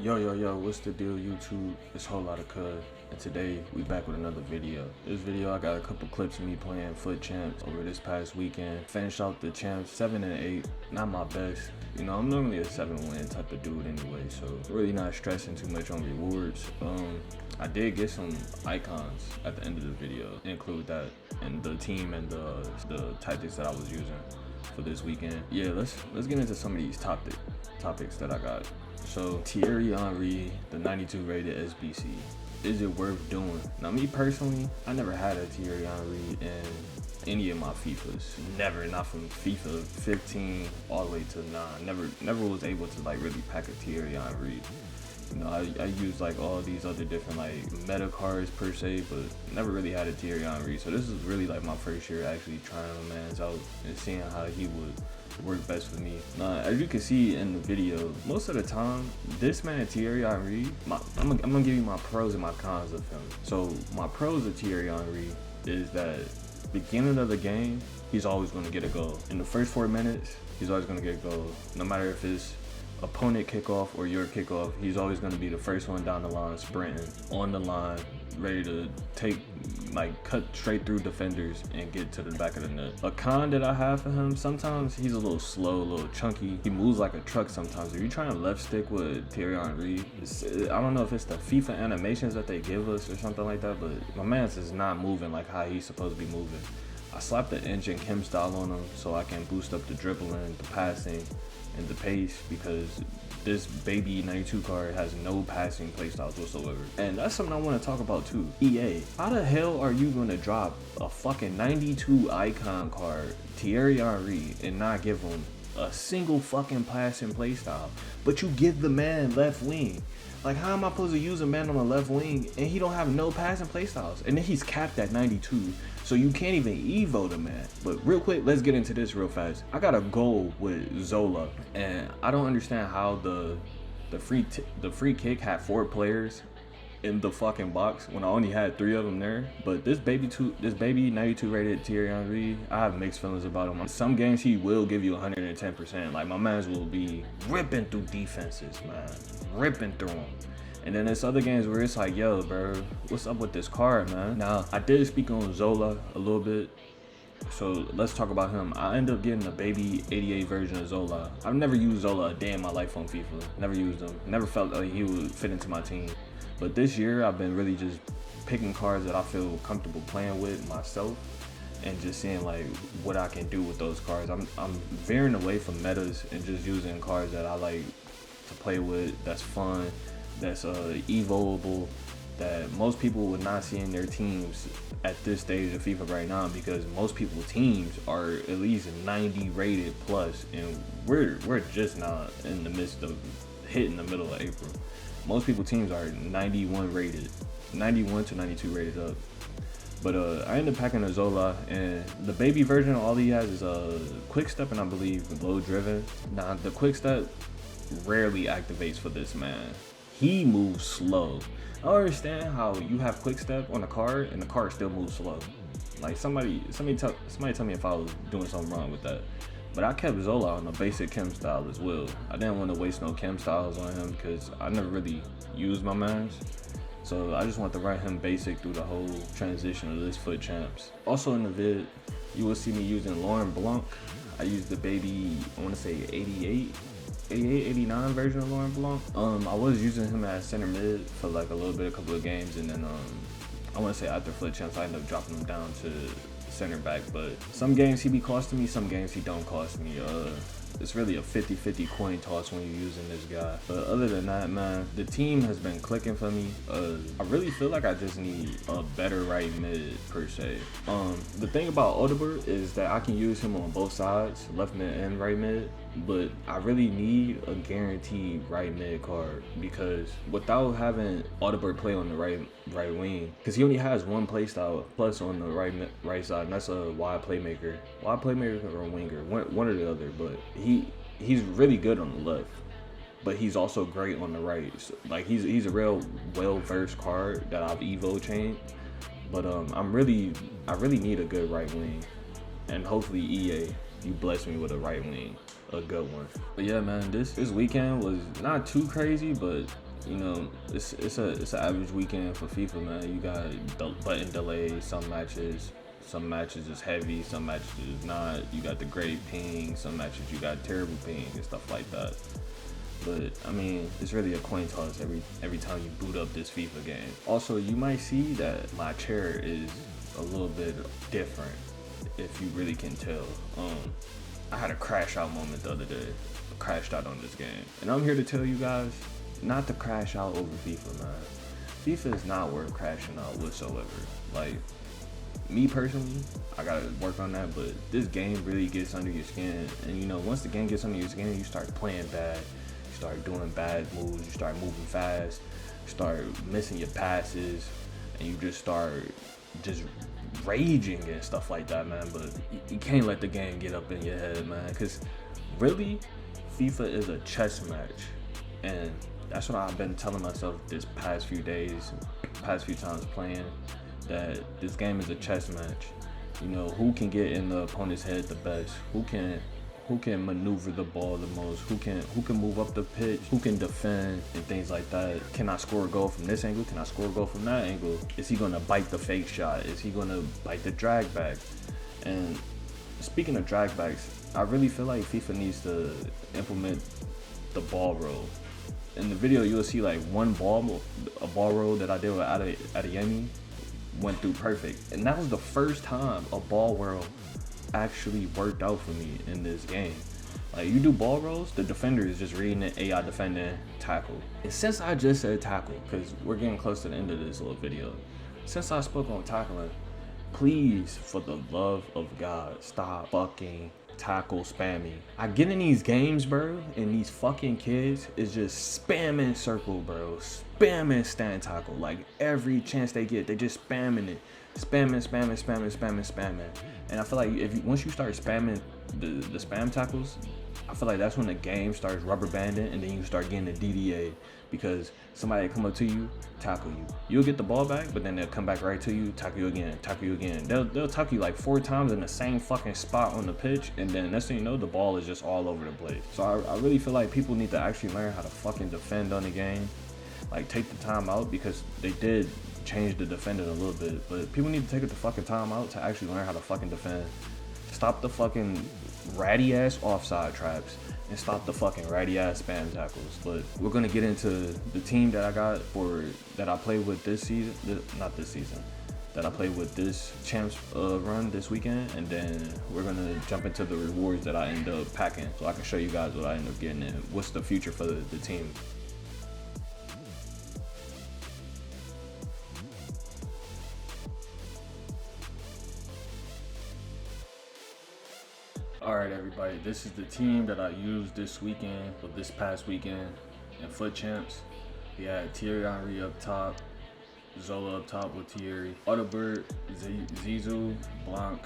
Yo, what's the deal, YouTube? It's Whole Lot of Cuz, and today we back with another video. This video, I got a couple clips of me playing foot champs over this past weekend. Finished out the champs 7 and 8, not my best. You know, I'm normally a 7-win type of dude anyway, so really not stressing too much on rewards. I did get some icons at the end of the video, include that and the team and the tactics that I was using for this weekend. Yeah, let's get into some of these topics that I got. So Thierry Henry, the 92 rated SBC, is it worth doing? Now me personally, I never had a Thierry Henry in any of my FIFAs. Never, not from FIFA 15 all the way to 9. Never was able to like really pack a Thierry Henry. You know, I used like all these other different like meta cards per se, but never really had a Thierry Henry. So this is really like my first year actually trying my man's out and seeing how he would work best for me. Now, as you can see in the video, most of the time, this man Thierry Henry, I'm gonna give you my pros and my cons of him. So my pros of Thierry Henry is that beginning of the game, he's always gonna get a goal. In the first 4 minutes, he's always gonna get a goal. No matter if it's opponent kickoff or your kickoff, he's always going to be the first one down the line, sprinting on the line, ready to cut straight through defenders and get to the back of the net. A con that I have for him, sometimes he's a little slow, a little chunky. He moves like a truck sometimes. If you're trying to left stick with Thierry Henry, I don't know if it's the FIFA animations that they give us or something like that, but my man's is not moving like how he's supposed to be moving. I slapped the engine Kim style on him so I can boost up the dribbling, the passing, and the pace, because this baby 92 card has no passing playstyles whatsoever. And that's something I want to talk about too. EA, how the hell are you going to drop a fucking 92 icon card, Thierry Henry, and not give him a single fucking passing playstyle, but you give the man left wing? Like, how am I supposed to use a man on the left wing and he don't have no passing playstyles? And then he's capped at 92, so you can't even evo the man. But real quick, let's get into this real fast. I got a goal with Zola, and I don't understand how the free kick had 4 players in the fucking box when I only had 3 of them there. But this baby 92 rated Thierry Henry, I have mixed feelings about him. Some games he will give you 110%. Like, my mans will be ripping through defenses, man, ripping through them. And then there's other games where it's like, yo, bro, what's up with this card, man? Now, I did speak on Zola a little bit, so let's talk about him. I ended up getting the baby 88 version of Zola. I've never used Zola a day in my life on FIFA. Never used him. Never felt like he would fit into my team. But this year, I've been really just picking cards that I feel comfortable playing with myself and just seeing like what I can do with those cards. I'm veering away from metas and just using cards that I like to play with, that's fun, that's evolvable, that most people would not see in their teams at this stage of FIFA right now, because most people's teams are at least 90 rated plus, and we're just not in the midst of hitting the middle of April. Most people's teams are 91 rated, 91 to 92 rated up. But I ended up packing a Zola, and the baby version, all he has is a quick step and I believe low driven. Now the quick step rarely activates for this man. He moves slow. I don't understand how you have quick step on a card and the card still moves slow. Like, somebody tell me if I was doing something wrong with that. But I kept Zola on the basic chem style as well. I didn't want to waste no chem styles on him because I never really used my mans. So I just want to write him basic through the whole transition of this foot champs. Also in the vid, you will see me using Laurent Blanc. I used the baby, I want to say 88, 89 version of Laurent Blanc. I was using him as center mid for like a couple of games, and then I want to say after foot champs, I ended up dropping him down to center back. But some games he be costing me, some games he don't cost me. It's really a 50-50 coin toss when you're using this guy. But other than that, man, the team has been clicking for me. I really feel like I just need a better right mid per se. The thing about Audibert is that I can use him on both sides, left mid and right mid, but I really need a guaranteed right mid card, because without having Audibert play on the right wing, because he only has one play style plus on the right side, and that's a wide playmaker or a winger, one or the other. But he's really good on the left, but he's also great on the right. So, like, he's a real well-versed card that I've evo chained. But I really need a good right wing, and hopefully EA, you bless me with a right wing, a good one. But yeah, man, this weekend was not too crazy, but You know, it's an average weekend for FIFA, man. You got button delays, some matches is heavy, some matches is not. You got the great ping, some matches you got terrible ping and stuff like that. But I mean, it's really a coin toss every time you boot up this FIFA game. Also, you might see that my chair is a little bit different, if you really can tell. I had a crash out moment the other day. I crashed out on this game, and I'm here to tell you guys not to crash out over FIFA, man. FIFA is not worth crashing out whatsoever. Like, me personally, I gotta work on that, but this game really gets under your skin. And you know, once the game gets under your skin, you start playing bad, you start doing bad moves, you start moving fast, you start missing your passes, and you just start just raging and stuff like that, man. But you can't let the game get up in your head, man, because really, FIFA is a chess match. And that's what I've been telling myself this past few days, past few times playing, that this game is a chess match. You know, who can get in the opponent's head the best, who can maneuver the ball the most, who can move up the pitch, who can defend and things like that. Can I score a goal from this angle? Can I score a goal from that angle? Is he gonna bite the fake shot? Is he gonna bite the drag back? And speaking of drag backs, I really feel like FIFA needs to implement the ball roll. In the video, you'll see like a ball roll that I did with Adeyemi went through perfect. And that was the first time a ball roll actually worked out for me in this game. Like, you do ball rolls, the defender is just reading it, AI defending, tackle. And since I just said tackle, because we're getting close to the end of this little video, since I spoke on tackling, please, for the love of God, stop fucking tackle spamming. I get in these games, bro, and these fucking kids is just spamming circle, bro, spamming stand tackle. Like, every chance they get, they just spamming it, spamming. And I feel like once you start spamming the spam tackles, I feel like that's when the game starts rubber banding, and then you start getting the DDA, because somebody come up to you, tackle you. You'll get the ball back, but then they'll come back right to you, tackle you again. They'll tackle you like 4 times in the same fucking spot on the pitch, and then next thing you know, the ball is just all over the place. So I really feel like people need to actually learn how to fucking defend on the game. Like, take the time out, because they did change the defending a little bit, but people need to take the fucking time out to actually learn how to fucking defend. Stop the fucking ratty ass offside traps and stop the fucking ratty ass spam tackles. But we're gonna get into the team that I got that I played with this season, that I played with this champs run this weekend, and then we're gonna jump into the rewards that I end up packing, so I can show you guys what I end up getting and what's the future for the team. Alright everybody, this is the team that I used this past weekend in Foot Champs. We had Thierry Henry up top, Zola up top with Thierry, Audebert, Zizou, Blanc,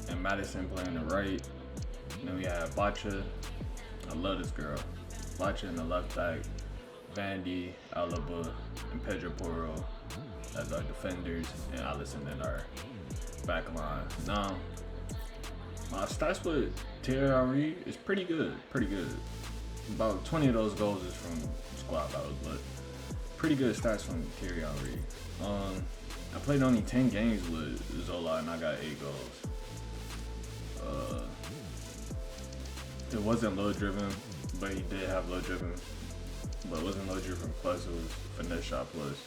and Madison playing the right. And then we had Bacha, I love this girl, Bacha in the left back, Vandy, Alaba, and Pedro Porro as our defenders, and Alisson in our back line. Now, my stats with Thierry Henry is pretty good. About 20 of those goals is from squad battles, but pretty good stats from Thierry Henry. I played only 10 games with Zola and I got 8 goals. It wasn't low driven, but he did have low driven. But it wasn't low driven plus, it was finesse shot plus.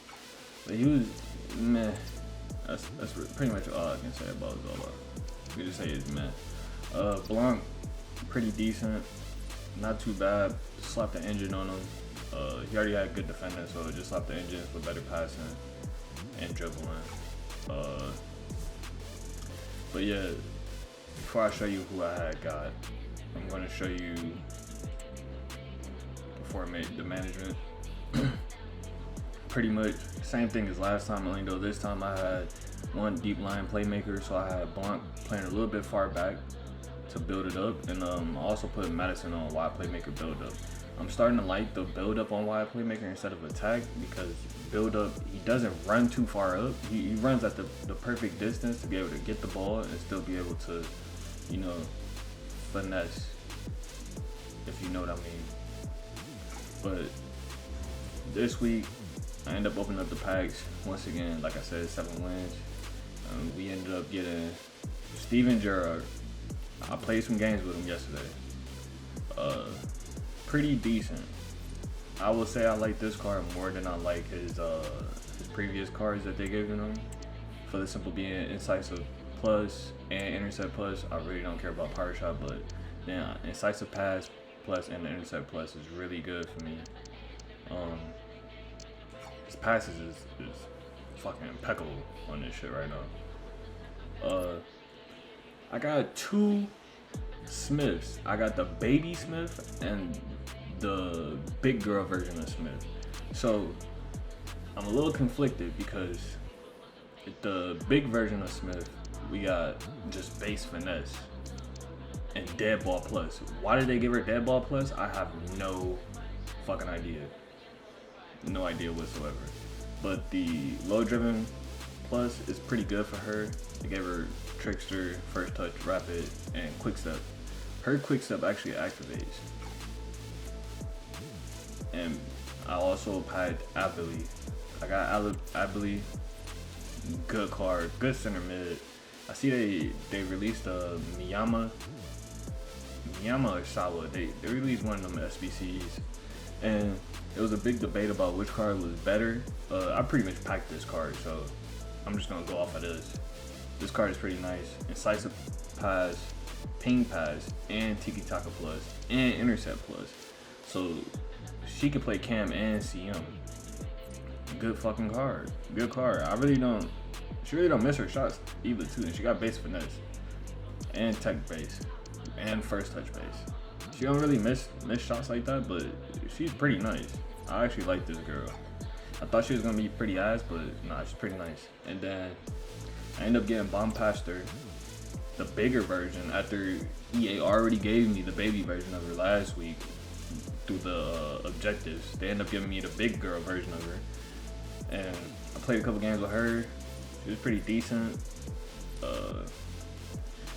But he was meh. That's pretty much all I can say about Zola. We just say it's meh. Blanc, pretty decent, not too bad. Slapped the engine on him. He already had good defending, so just slapped the engine for better passing and dribbling. But yeah, before I show you who I had got, I'm going to show you before I made the management. Pretty much same thing as last time, only though this time I had one deep line playmaker, so I had Blanc playing a little bit far back to build it up, and I also put Madison on wide playmaker build up. I'm starting to like the build up on wide playmaker instead of attack, because build up, he doesn't run too far up. He runs at the perfect distance to be able to get the ball and still be able to, you know, finesse, if you know what I mean. But this week, I ended up opening up the packs. Once again, like I said, 7 wins. We ended up getting Steven Gerrard. I played some games with him yesterday. Pretty decent. I would say I like this card more than I like his previous cards that they gave him. For the simple being Incisive Plus and Intercept Plus. I really don't care about Power Shot, but then Incisive Pass Plus and the Intercept Plus is really good for me. His passes is fucking impeccable on this shit right now. I got 2 Smiths. I got the baby Smith and the big girl version of Smith. So I'm a little conflicted because the big version of Smith, we got just base finesse and dead ball plus. Why did they give her dead ball plus? I have no fucking idea. No idea whatsoever. But the low driven plus is pretty good for her. They gave her trickster, first touch, rapid, and quick step. Her quick step actually activates. And I also packed Abilene. I got Abilene, good card, good center mid. I see they released a Miyama or Sawa. They released one of them SBCs, and it was a big debate about which card was better. I pretty much packed this card, so I'm just gonna go off of this. This card is pretty nice. Incisive Pass, Ping Pass, and Tiki Taka Plus, and Intercept Plus. So she could play Cam and CM. Good fucking card. Good card. She really don't miss her shots either too. And she got base finesse and tech base and first touch base. She don't really miss shots like that, but she's pretty nice. I actually like this girl. I thought she was gonna be pretty ass, but nah, she's pretty nice. And then I ended up getting Bombpaster, the bigger version, after EA already gave me the baby version of her last week through the objectives. They ended up giving me the big girl version of her. And I played a couple games with her. She was pretty decent.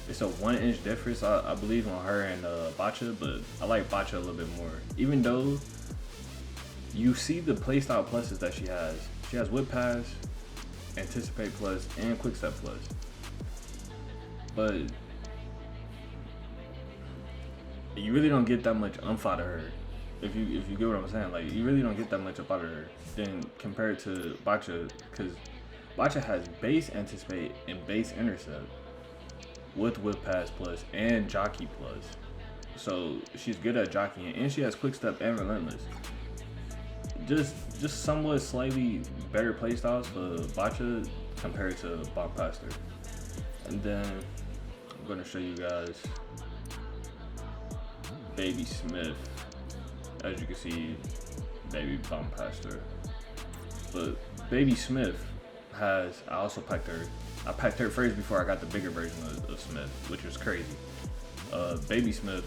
It's a 1-inch difference, I believe, on her and Bacha, but I like Bacha a little bit more. Even though you see the playstyle pluses that she has. She has Whip Pass, Anticipate Plus, and Quick Step Plus. But you really don't get that much umph out of her. If you get what I'm saying, like, you really don't get that much up out of her then compared to Bacha, because Bacha has base Anticipate and base Intercept with Whip Pass Plus and Jockey Plus. So she's good at jockeying, and she has Quick Step and Relentless. Just somewhat slightly better playstyles for Bacha compared to Bombpaster. And then I'm gonna show you guys Baby Smith. As you can see, Baby Bombpaster. But Baby Smith I also packed her. I packed her first before I got the bigger version of Smith, which was crazy. Baby Smith,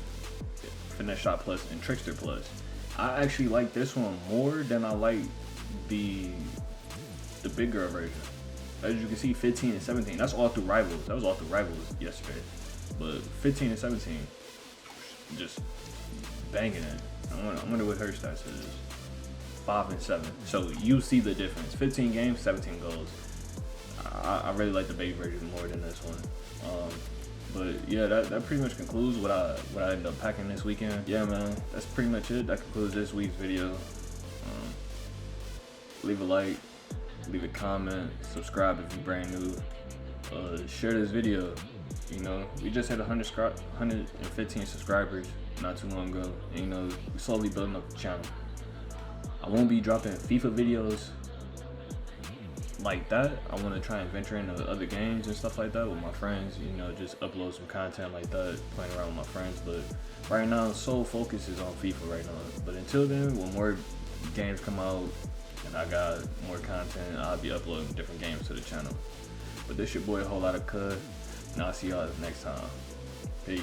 Finesse Shot Plus, and Trickster Plus. I actually like this one more than I like the big girl version. As you can see, 15 and 17. That's all through Rivals. That was all through Rivals yesterday. But 15 and 17, just banging it. I wonder what her stats is. 5 and 7. So you see the difference. 15 games, 17 goals. I really like the baby version more than this one. But yeah, that pretty much concludes what I ended up packing this weekend. Yeah, man, that's pretty much it. That concludes this week's video. Leave a like, leave a comment, subscribe if you're brand new. Share this video. You know, we just hit 115 subscribers not too long ago. And, you know, we're slowly building up the channel. I won't be dropping FIFA videos like that. I want to try and venture into other games and stuff like that with my friends, you know, just upload some content like that, playing around with my friends. But right now, sole focus is on FIFA right now. But until then, when more games come out and I got more content, I'll be uploading different games to the channel. But this your boy, a whole lot of cuz, and I'll see y'all next time. Peace.